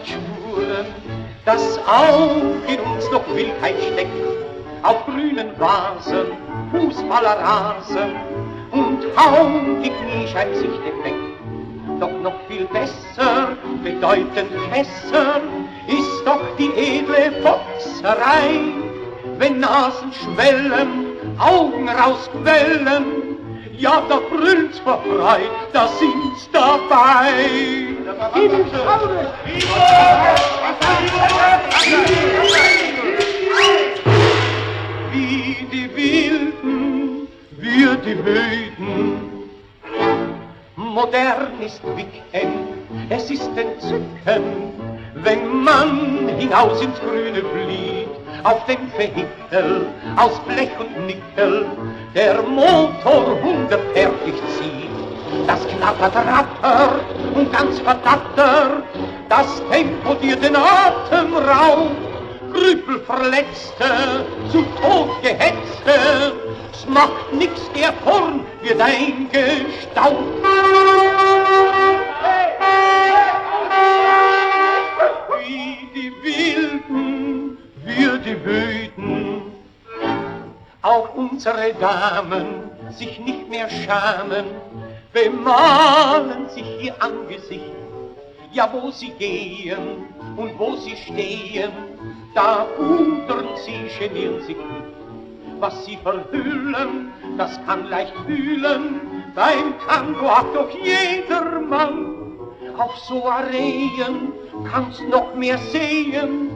Spuren, dass auch in uns noch Wildheit steckt. Auf grünen Vasen, Fußballerrasen und Haum die Kniescheibe sich defekt. Doch noch viel besser, bedeutend besser, ist doch die edle Foxerei. Wenn Nasen schwellen, Augen rausquellen, ja, da brüllt's vor Freude, da sind's dabei. Wie die Wilden, wir die Wilden. Modern ist Weekend, es ist entzückend, wenn man hinaus ins Grüne flieht, auf dem Vehikel aus Blech und Nickel, der Motor hundertfertig zieht. Das knattert, rattert und ganz verdattert, das Tempo dir den Atem raubt. Krüppelverletzte, zu Tod gehetzte, es macht nix, der vorn wird eingestaubt. Wie die Wilden, wir die Wüden, auch unsere Damen sich nicht mehr schamen, bemalen sich ihr Angesicht. Ja, wo sie gehen und wo sie stehen, da wundern sie, genieren sich nicht. Was sie verhüllen, das kann leicht fühlen, beim Tango hat doch jedermann. Auf so Areen kannst noch mehr sehen,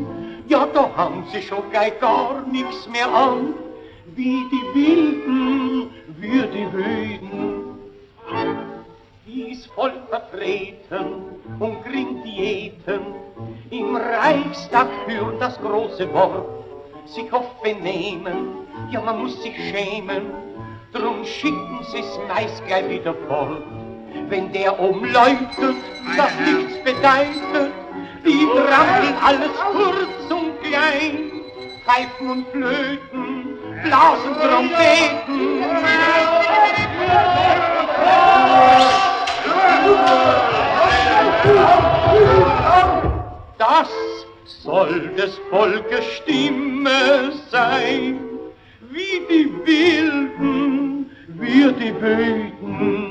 ja, da haben sie schon gleich gar nichts mehr an. Wie die Wilden, wir die Wüden. Dies Volk vertreten und gering Diäten, im Reichstag führt das große Wort, sich oft benehmen, ja, man muss sich schämen, drum schicken sie's meist gleich wieder fort. Wenn der umläutet, das nichts bedeutet, die trampeln alles kurz und klein, Pfeifen und Flöten, Blasen, Trompeten. Das soll des Volkes Stimme sein, wie die Wilden, wir die Wüden.